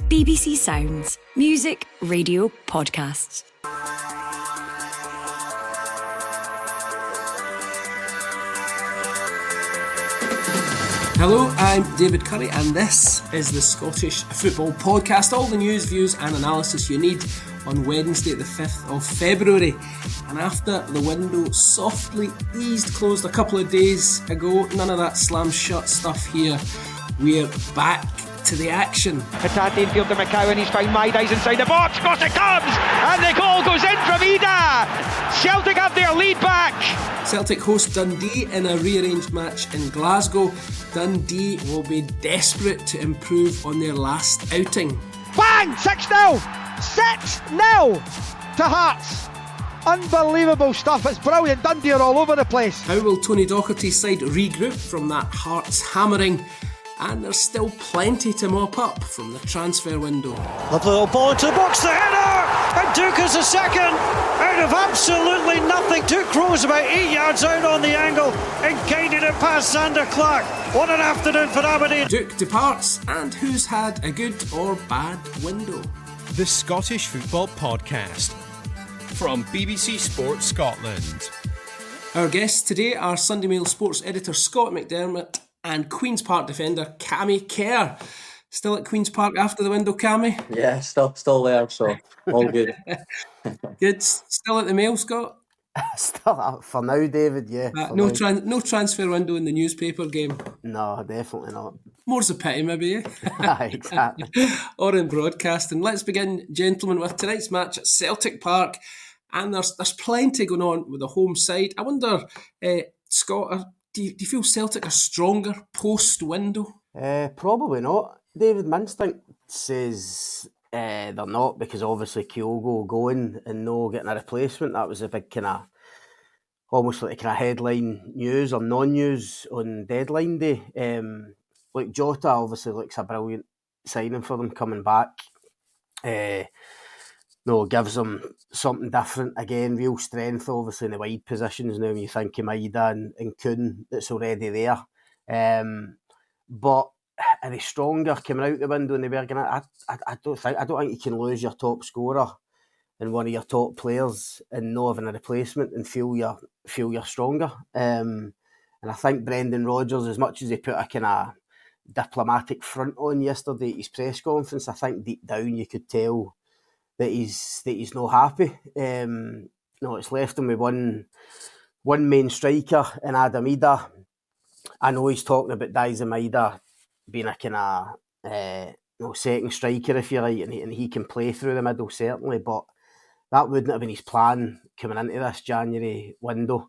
BBC Sounds. Music, radio, podcasts. Hello, I'm David Currie and this is the Scottish Football Podcast. All the news, views and analysis you need on Wednesday the 5th of February. And after the window softly closed a couple of days ago, none of that slam shut stuff here. We're back to the action. Attacking field to McCowan, he's found Maidai's inside the box, across it comes, and the goal goes in from Ida. Celtic have their lead back. Celtic host Dundee in a rearranged match in Glasgow. Dundee will be desperate to improve on their last outing. Bang! 6-0! 6-0 to Hearts. Unbelievable stuff, it's brilliant. Dundee are all over the place. How will Tony Docherty's side regroup from that Hearts hammering? And there's still plenty to mop up from the transfer window. Lovely little ball into the box, the header! And Duke is a second out of absolutely nothing. Duke Rose about 8 yards out on the angle and guided it past Zander Clark. What an afternoon for Aberdeen. Duke departs, and who's had a good or bad window? The Scottish Football Podcast from BBC Sports Scotland. Our guests today are Sunday Mail sports editor Scott McDermott and Queen's Park defender Cammy Kerr. Still at Queen's Park after the window, Cammy? Yeah, still there, so all good. Good. Still at the Mail, Scott? Still up for now, David, yeah. No transfer window in the newspaper game? No, definitely not. More's a pity, maybe, eh? Exactly. Or in broadcasting. Let's begin, gentlemen, with tonight's match at Celtic Park. And there's plenty going on with the home side. I wonder, Scott, do you feel Celtic are stronger post-window? Probably not. David, my instinct says they're not, because obviously Kyogo going and no getting a replacement. That was a big kind of, almost like a kind of headline news or non-news on deadline day. Like Jota obviously looks a brilliant signing for them coming back. Gives them something different again, real strength obviously in the wide positions now when you think of Maida and Kuhn that's already there. But are they stronger coming out the window in the Bergen? I don't think you can lose your top scorer and one of your top players and not having a replacement and feel you're stronger. And I think Brendan Rodgers, as much as he put a kind of diplomatic front on yesterday at his press conference, I think deep down you could tell that he's not happy. It's left him with one main striker in Adam Ida. I know he's talking about Daizen Maida being a kind of second striker, if you like, and he can play through the middle certainly, but that wouldn't have been his plan coming into this January window.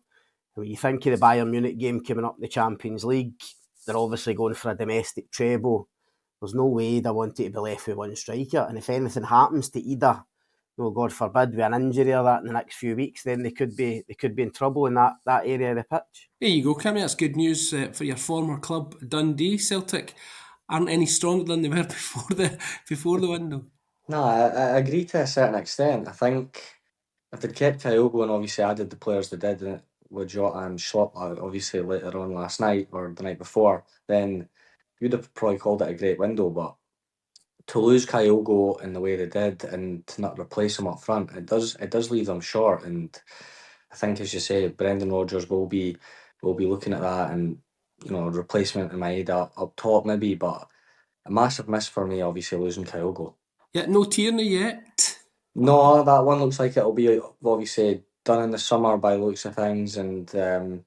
When you think of the Bayern Munich game coming up in the Champions League, they're obviously going for a domestic treble. There's no way they wanted to be left with one striker. And if anything happens to Ida, God forbid, with an injury or that in the next few weeks, then they could be in trouble in that area of the pitch. There you go, Cammy. That's good news for your former club, Dundee. Celtic aren't any stronger than they were before the window. No, I agree to a certain extent. I think if they'd kept Kyogo and obviously added the players they did with Jota and Schlupp, obviously later on last night or the night before, then you'd have probably called it a great window. But to lose Kyogo in the way they did and to not replace him up front, it does leave them short. And I think, as you say, Brendan Rodgers will be looking at that and replacement in Maeda up top maybe, but a massive miss for me, obviously losing Kyogo. Yeah, no Tierney yet. No, that one looks like it'll be obviously done in the summer by the looks of things. And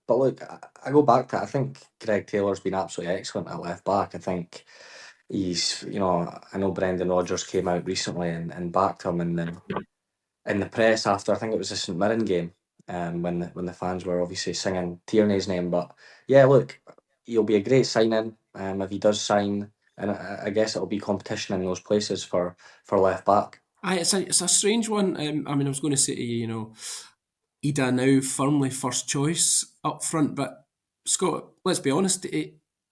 but look, I go back to it. I think Greg Taylor's been absolutely excellent at left back. I think he's, I know Brendan Rodgers came out recently and backed him in the press after, I think it was the St Mirren game, when the fans were obviously singing Tierney's name. But yeah, look, he'll be a great signing if he does sign, and I guess it'll be competition in those places for left back. It's a strange one. I was going to say to you, Ida now firmly first choice up front, but Scott, let's be honest,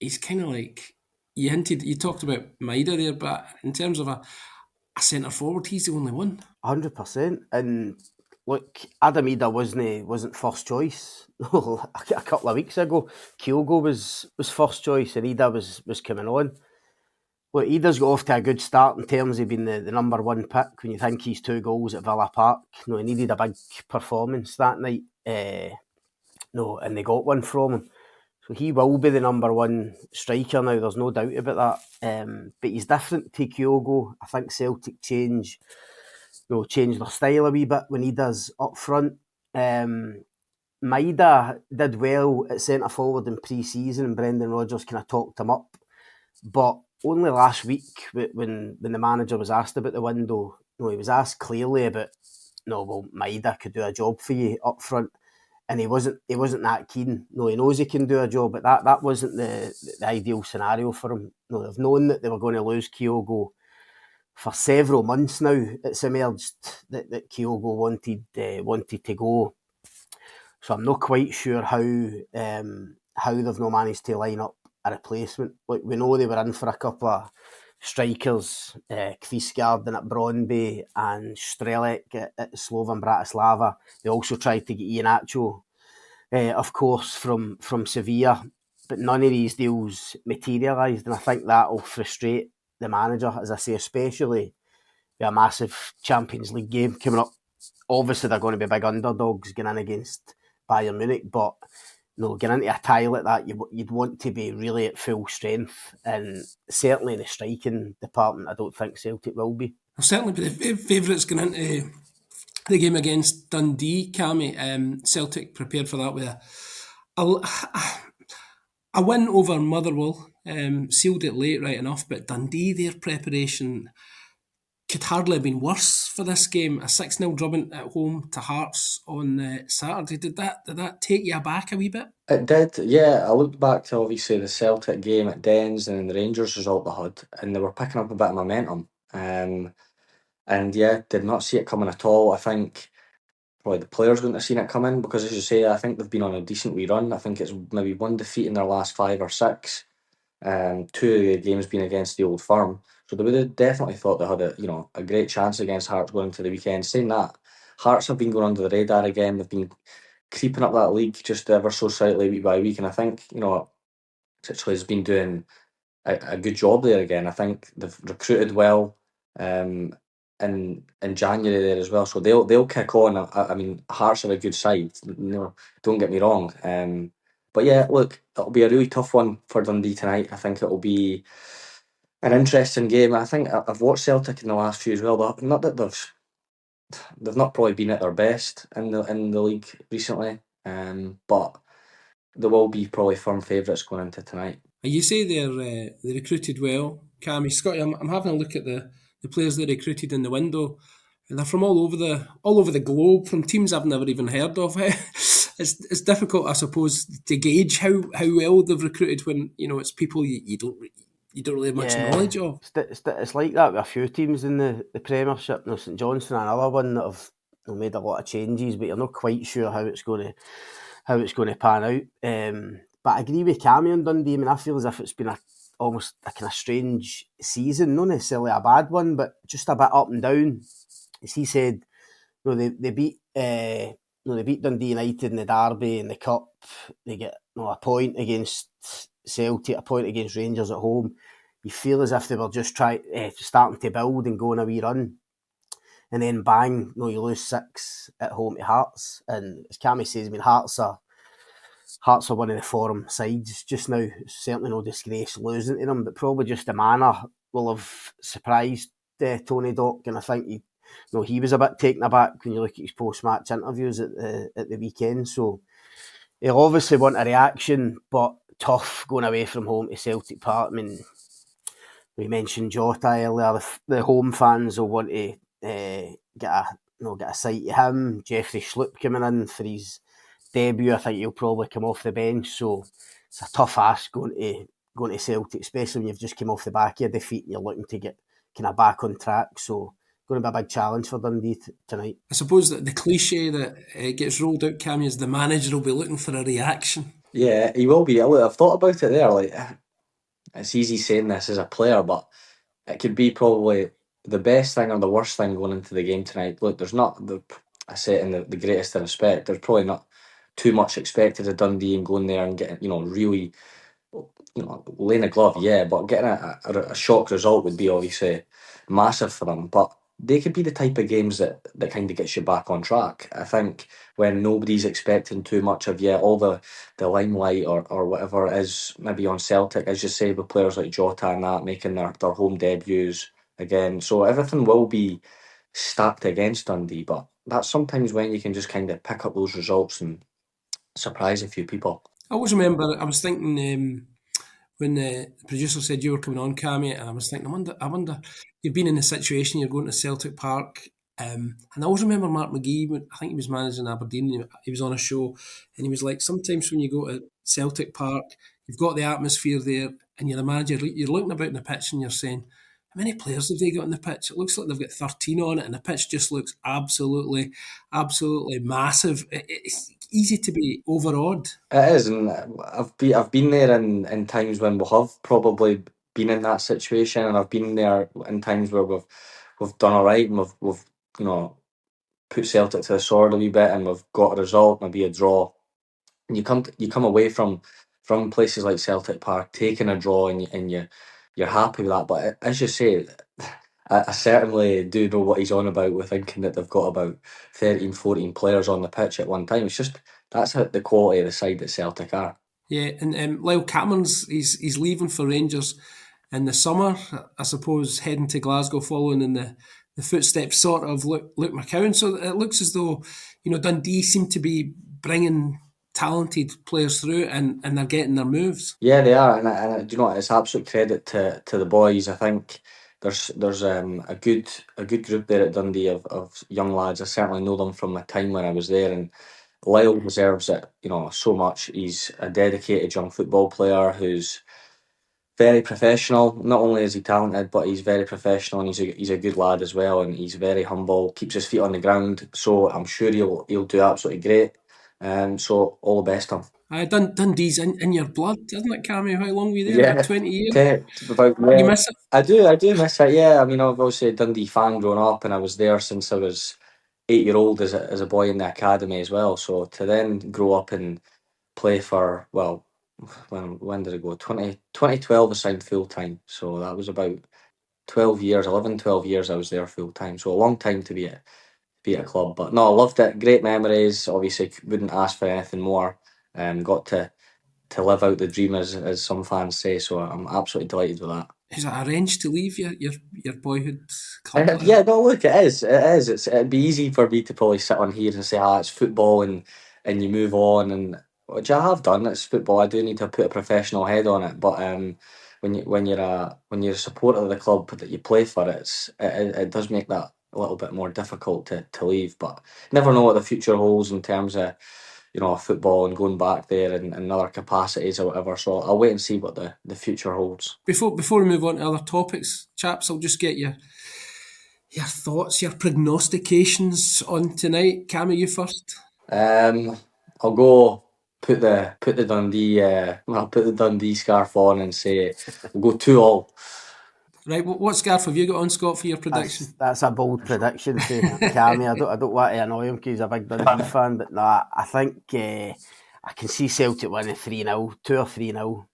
he's kind of like, you talked about Maida there, but in terms of a centre forward, he's the only one. 100%. And look, Adam Ida wasn't first choice. A couple of weeks ago, Kyogo was first choice and Ida was coming on. Look, he does go off to a good start in terms of being the number one pick. When you think he's 2 goals at Villa Park, he needed a big performance that night. And they got one from him. So he will be the number one striker now, there's no doubt about that. But he's different to Kyogo. I think Celtic change their style a wee bit when he does up front. Maida did well at centre forward in pre-season and Brendan Rodgers kind of talked him up. But only last week when the manager was asked about the window, he was asked clearly about, Maida could do a job for you up front. And he wasn't that keen. He knows he can do a job, but that wasn't the ideal scenario for him. They've known that they were going to lose Kyogo for several months now. It's emerged that Kyogo wanted to go. So I'm not quite sure how they've not managed to line up a replacement. Like, we know they were in for a couple of strikers, Kvistgaard at Brøndby and Strelec at Slovan Bratislava. They also tried to get Iheanacho, of course, from Sevilla, but none of these deals materialised, and I think that will frustrate the manager, as I say, especially with a massive Champions League game coming up. Obviously, they're going to be big underdogs going in against Bayern Munich, but getting into a tie like that, you'd want to be really at full strength, and certainly in the striking department, I don't think Celtic will be. I'll certainly be the favourites going into the game against Dundee, Cammy. Celtic prepared for that with a win over Motherwell. Sealed it late, right enough, but Dundee, their preparation could hardly have been worse for this game. A 6-0 drubbing at home to Hearts on Saturday. Did that take you aback a wee bit? It did, yeah. I looked back to obviously the Celtic game at Dens and the Rangers result they had, and they were picking up a bit of momentum. And yeah, did not see it coming at all. I think probably the players wouldn't have seen it coming because, as you say, I think they've been on a decent wee run. I think it's maybe 1 defeat in their last 5 or 6. 2 of the games being against the Old Firm. So they would have definitely thought they had a great chance against Hearts going into the weekend. Saying that, Hearts have been going under the radar again. They've been creeping up that league just ever so slightly week by week, and I think Titchley has been doing a good job there again. I think they've recruited well in January there as well, so they'll kick on. I mean, Hearts are a good side. Don't get me wrong. But yeah, look, it'll be a really tough one for Dundee tonight. I think it'll be an interesting game. I think I've watched Celtic in the last few as well. But not that they've not probably been at their best in the league recently. But they will be probably firm favourites going into tonight. You say they recruited well, Cammy. Scotty, I'm having a look at the players they recruited in the window, and they're from all over the globe, from teams I've never even heard of. It's difficult, I suppose, to gauge how well they've recruited when it's people you don't really have much knowledge of. It's like that with a few teams in the Premiership. St Johnstone, another one that have made a lot of changes, but you're not quite sure how it's going to pan out. But I agree with Cammy on Dundee. I mean, I feel as if it's been almost a kind of strange season, not necessarily a bad one, but just a bit up and down. As he said, they beat Dundee United in the derby in the cup. They get a point against Celtic, a point against Rangers at home. You feel as if they were just starting to build and go on a wee run, and then bang, you lose 6 at home to Hearts. And as Cammy says, I mean, Hearts are one of the form sides just now. Certainly no disgrace losing to them, but probably just the manner will have surprised Tony Dock, and I think he was a bit taken aback when you look at his post-match interviews at the weekend. So he'll obviously want a reaction, but tough going away from home to Celtic Park. I mean, we mentioned Jota earlier. The home fans will want to get a sight of him. Jeffrey Schlupp coming in for his debut. I think he'll probably come off the bench. So it's a tough ask going to Celtic, especially when you've just come off the back of a defeat and you're looking to get kind of back on track. So going to be a big challenge for Dundee tonight. I suppose that the cliche that gets rolled out, Cammy, is the manager will be looking for a reaction. Yeah, he will be. I've thought about it there. Like, it's easy saying this as a player, but it could be probably the best thing or the worst thing going into the game tonight. Look, there's not I say it in the greatest of respect. There's probably not too much expected of Dundee and going there and getting really laying a glove, yeah, but getting a shock result would be obviously massive for them. But they could be the type of games that kind of gets you back on track. I think when nobody's expecting too much of you, all the limelight or whatever is maybe on Celtic, as you say, with players like Jota and that making their home debuts again. So everything will be stacked against Dundee, but that's sometimes when you can just kind of pick up those results and surprise a few people. I always remember, I was thinking when the producer said you were coming on, Cammy, and I was thinking, I wonder, you've been in a situation, you're going to Celtic Park, and I always remember Mark McGee, I think he was managing Aberdeen, he was on a show, and he was like, sometimes when you go to Celtic Park, you've got the atmosphere there, and you're the manager, you're looking about in the pitch and you're saying, how many players have they got on the pitch? It looks like they've got 13 on it, and the pitch just looks absolutely massive. It's easy to be overawed. It is, and I've been there in times when we have probably been in that situation, and I've been there in times where we've done all right and we've put Celtic to the sword a wee bit, and we've got a result, maybe a draw. And you come away from places like Celtic Park taking a draw, and you're happy with that. But as you say, I certainly do know what he's on about with thinking that they've got about 13, 14 players on the pitch at one time. It's just that's the quality of the side that Celtic are. Yeah, and Lyle Cameron's he's leaving for Rangers in the summer, I suppose, heading to Glasgow, following in the footsteps sort of Luke McCowan. So it looks as though Dundee seem to be bringing talented players through, and they're getting their moves. Yeah, they are, and do you know what? It's absolute credit to the boys. I think there's a good group there at Dundee of young lads. I certainly know them from my time when I was there, and Lyle deserves it, so much. He's a dedicated young football player who's very professional. Not only is he talented, but he's very professional, and he's a good lad as well, and he's very humble, keeps his feet on the ground. So I'm sure he'll do absolutely great. So all the best to him. Dundee's in your blood, isn't it, Cammy? How long were you there? About 20 years? You miss it? I do miss it, yeah. I mean, I've obviously a Dundee fan growing up, and I was there since I was 8-year-old as a boy in the academy as well. So to then grow up and play for, well, when did it go? 2012 I signed full time. So that was about 12 years I was there full time. So a long time to be at a club. But no, I loved it. Great memories. Obviously wouldn't ask for anything more. Got to live out the dream, as some fans say. So I'm absolutely delighted with that. Is it a wrench to leave your boyhood club? Yeah, no, look, it is. It'd be easy for me to probably sit on here and say, it's football, and you move on, and which I have done. It's football. I do need to put a professional head on it. But when you're a supporter of the club that you play for, it does make that a little bit more difficult to leave. But never know what the future holds in terms of football and going back there in other capacities or whatever. So I'll wait and see what the future holds. Before we move on to other topics, chaps, I'll just get your thoughts, your prognostications on tonight. Cammy, you first. I'll go put the Dundee I'll put the Dundee scarf on and say we'll go 2-2. Right, what scarf have you got on, Scott, for your prediction? That's a bold prediction for Cammy. I don't want to annoy him because he's a big Dundee fan, but no, I think I can see Celtic winning 3-0, 2 or 3-0.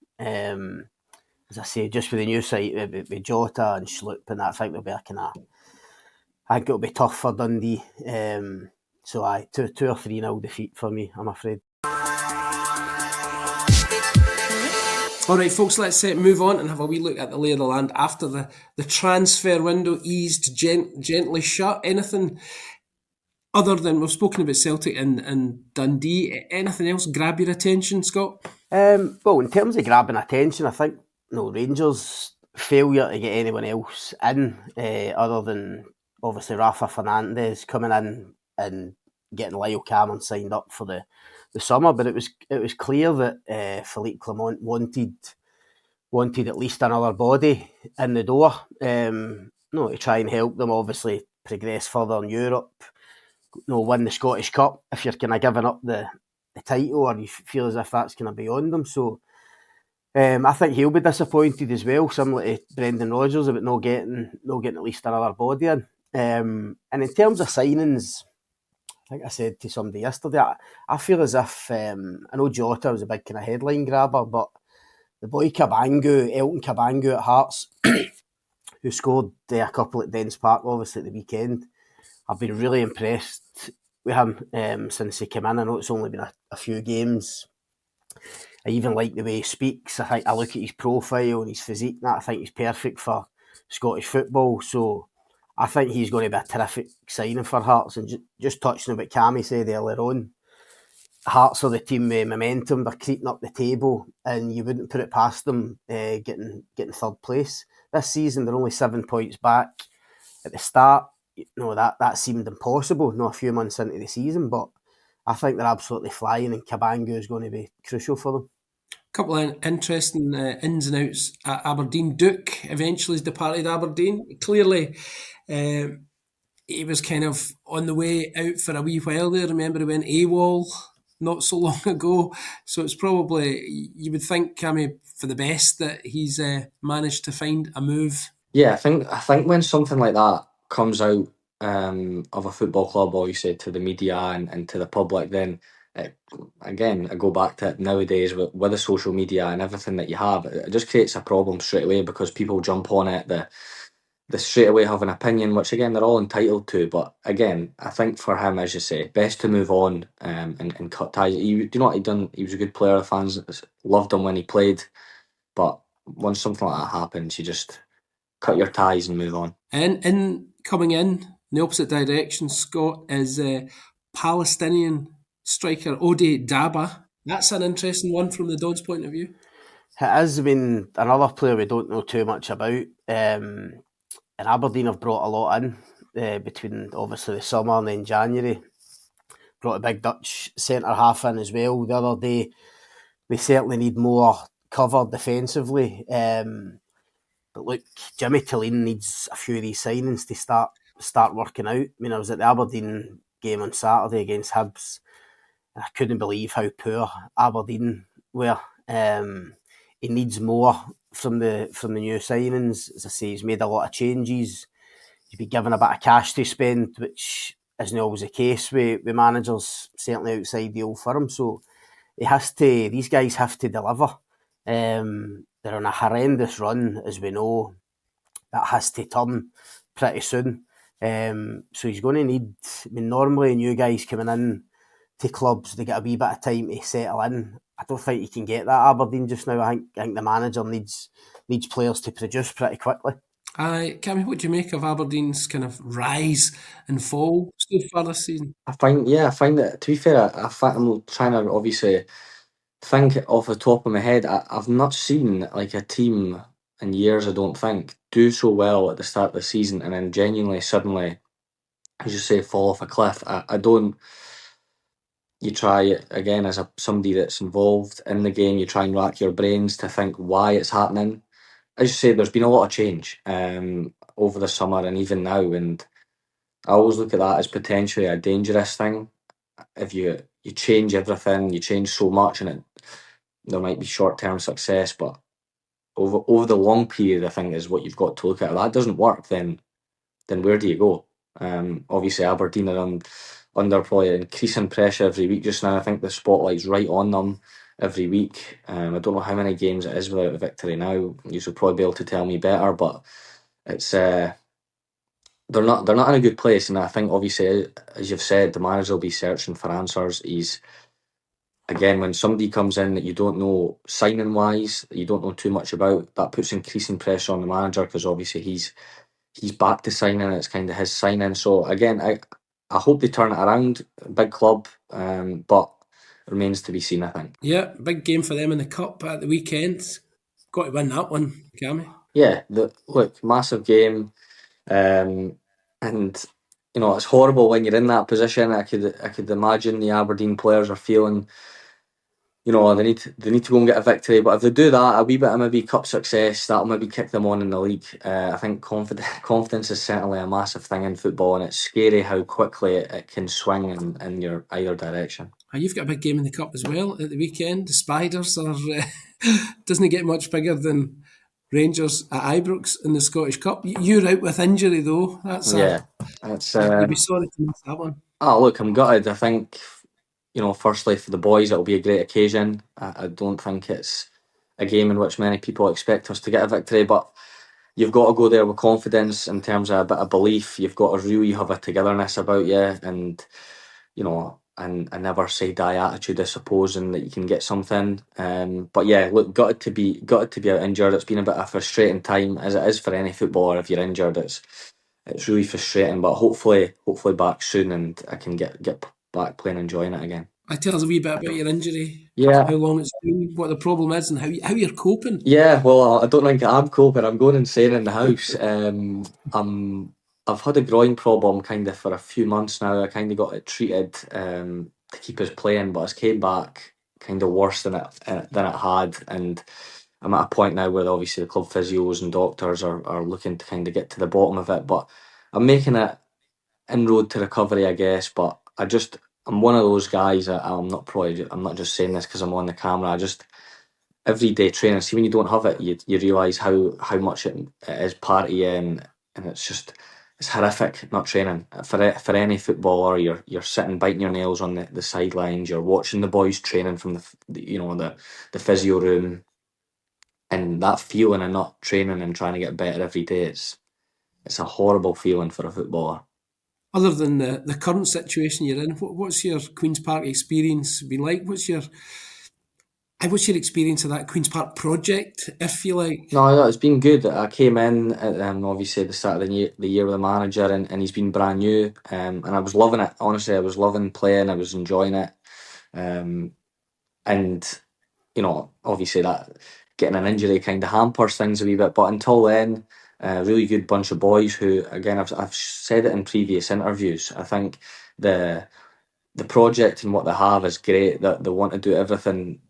As I say, just with the new site with Jota and Schlupp and that, I think I think it'll be tough for Dundee. So 2 or 3-0 defeat for me, I'm afraid. Alright folks, let's move on and have a wee look at the lay of the land after the transfer window eased gently shut. Anything other than, we've spoken about Celtic and Dundee, anything else grab your attention, Scott? Well, in terms of grabbing attention, I think Rangers' failure to get anyone else in, other than obviously Rafa Fernandes coming in and getting Lyle Cameron signed up for the summer, but it was clear that Philippe Clement wanted at least another body in the door, to try and help them obviously progress further in Europe, win the Scottish Cup if you're kind of giving up the title or you feel as if that's kind of beyond them. So I think he'll be disappointed as well, similar to Brendan Rodgers, about not getting at least another body in. And in terms of signings, I think I said to somebody yesterday, I feel as if, I know Jota was a big kind of headline grabber, but the boy Elton Cabangu at Hearts, who scored a couple at Dens Park, obviously, at the weekend. I've been really impressed with him since he came in. I know it's only been a few games. I even like the way he speaks. I look at his profile and his physique, and I think he's perfect for Scottish football. So I think he's going to be a terrific signing for Hearts. And just touching on what Cammy said earlier on, Hearts are the team with momentum. They're creeping up the table, and you wouldn't put it past them getting third place this season. They're only 7 points back. At the start, that seemed impossible. Not a few months into the season, but I think they're absolutely flying, and Cabangu is going to be crucial for them. A couple of interesting ins and outs at Aberdeen. Duke eventually has departed Aberdeen. Clearly, he was kind of on the way out for a wee while there. Remember, he went AWOL not so long ago. So it's probably, you would think, Cammy, for the best that he's managed to find a move. Yeah, I think when something like that comes out of a football club, obviously to the media and to the public, then again, I go back to it nowadays with the social media and everything that you have, it just creates a problem straight away because people jump on it. The straight away have an opinion, which again they're all entitled to. But again, I think for him, as you say, best to move on and cut ties. Do you know what he done? He was a good player. The fans loved him when he played. But once something like that happens, you just cut your ties and move on. And coming in the opposite direction, Scott, is Palestinian striker Ode Daba. That's an interesting one from the Dons' point of view. It is. I mean, another player we don't know too much about. And Aberdeen have brought a lot in between obviously the summer and then January. Brought a big Dutch centre half in as well the other day. We certainly need more cover defensively. But look, Jimmy Tilleen needs a few of these signings to start working out. I mean, I was at the Aberdeen game on Saturday against Hibs, and I couldn't believe how poor Aberdeen were. He needs more from the new signings. As I say, he's made a lot of changes. He's been given a bit of cash to spend, which isn't always the case with managers, certainly outside the old firm. So these guys have to deliver. They're on a horrendous run, as we know. That has to turn pretty soon. So he's going to need, normally new guys coming in to clubs, they get a wee bit of time to settle in. I don't think you can get that at Aberdeen just now. I think the manager needs players to produce pretty quickly. Cammy, what do you make of Aberdeen's kind of rise and fall so far this season? I find that, to be fair, I'm trying to obviously think off the top of my head. I've not seen like a team in years, I don't think, do so well at the start of the season and then genuinely suddenly, as you say, fall off a cliff. I don't. You try again as somebody that's involved in the game. You try and rack your brains to think why it's happening. As you say, there's been a lot of change over the summer and even now, and I always look at that as potentially a dangerous thing. If you change everything, you change so much, and there might be short-term success, but over the long period, I think is what you've got to look at. If that doesn't work, then where do you go? Obviously, Aberdeen are under probably increasing pressure every week just now. I think the spotlight's right on them every week. I don't know how many games it is without a victory now. You should probably be able to tell me better, but it's they're not in a good place, and I think obviously, as you've said, the manager will be searching for answers. He's again, when somebody comes in that you don't know signing wise, that you don't know too much about, that puts increasing pressure on the manager because obviously he's back to signing. It's kind of his signing. So again, I hope they turn it around. Big club, but it remains to be seen, I think. Yeah, big game for them in the Cup at the weekend. Got to win that one, Cammy. Yeah, look, massive game. And it's horrible when you're in that position. I could imagine the Aberdeen players are feeling, they need to go and get a victory. But if they do that, a wee bit of maybe cup success, that'll maybe kick them on in the league. I think confidence is certainly a massive thing in football, and it's scary how quickly it can swing in your either direction. You've got a big game in the Cup as well at the weekend. The Spiders are doesn't get much bigger than Rangers at Ibrox in the Scottish Cup. You're out with injury though. That's you'll be sorry to miss that one. Oh look, I'm gutted. I think firstly for the boys it'll be a great occasion. I don't think it's a game in which many people expect us to get a victory, but you've got to go there with confidence in terms of a bit of belief. You've got to really have a togetherness about you, and and a never say die attitude, I suppose, and that you can get something. But yeah, look, got it to be out injured. It's been a bit of a frustrating time, as it is for any footballer. If you're injured, it's really frustrating. But hopefully back soon, and I can get back playing, enjoying it again. Tell us a wee bit about your injury. Yeah. How long it's been, what the problem is, and how you're coping. Yeah, well, I don't think I'm coping. I'm going insane in the house. I've had a groin problem kind of for a few months now. I kind of got it treated to keep us playing, but it's came back kind of worse than it had. And I'm at a point now where obviously the club physios and doctors are looking to kind of get to the bottom of it. But I'm making it inroad to recovery, I guess. But I'm one of those guys. I'm not just saying this because I'm on the camera. Everyday training. See, when you don't have it, you realise how much it is part of you, and it's horrific not training. For any footballer, you're sitting biting your nails on the sidelines. You're watching the boys training from the physio room, and that feeling of not training and trying to get better every day. It's a horrible feeling for a footballer. Other than the current situation you're in, what's your Queen's Park experience been like? What's your experience of that Queen's Park project, if you like? No, it's been good. I came in obviously at the start of the year with the manager, and he's been brand new, and I was loving it. Honestly, I was loving playing. I was enjoying it, and obviously that getting an injury kind of hampers things a wee bit. But until then, a really good bunch of boys who, again, I've said it in previous interviews. I think the project and what they have is great. That they want to do everything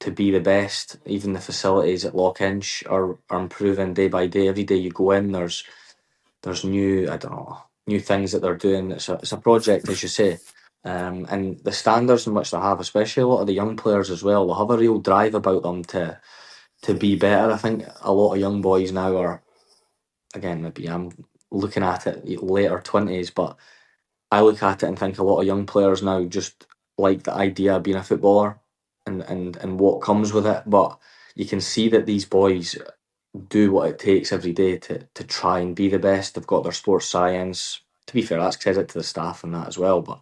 to be the best. Even the facilities at Lockhinch are improving day by day. Every day you go in, there's new things that they're doing. It's a project, as you say, and the standards in which they have, especially a lot of the young players as well, they have a real drive about them to be better. I think a lot of young boys now are, again, maybe I'm looking at it later 20s, but I look at it and think a lot of young players now just like the idea of being a footballer and what comes with it. But you can see that these boys do what it takes every day to try and be the best. They've got their sports science. To be fair, that's credit to the staff and that as well, but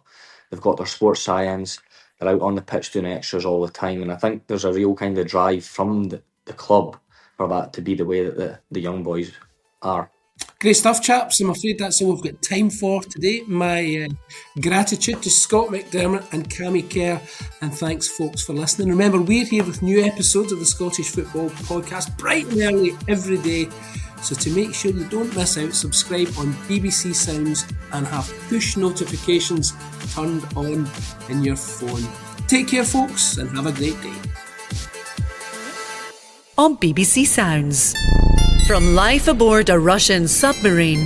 they've got their sports science. They're out on the pitch doing extras all the time, and I think there's a real kind of drive from the club for that to be the way that the young boys are. Great stuff, chaps. I'm afraid that's all we've got time for today. My gratitude to Scott McDermott and Cammy Kerr, and thanks, folks, for listening. Remember, we're here with new episodes of the Scottish Football Podcast bright and early every day. So to make sure you don't miss out, subscribe on BBC Sounds and have push notifications turned on in your phone. Take care, folks, and have a great day. On BBC Sounds. From life aboard a Russian submarine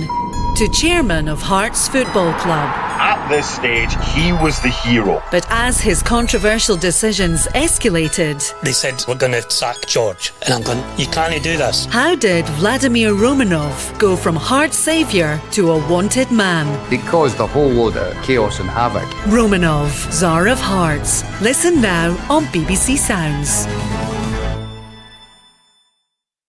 to chairman of Hearts Football Club. At this stage, he was the hero. But as his controversial decisions escalated... They said, we're going to sack George. And I'm going, you can't do this. How did Vladimir Romanov go from Hearts saviour to a wanted man? They caused a whole load of chaos and havoc. Romanov, Tsar of Hearts. Listen now on BBC Sounds.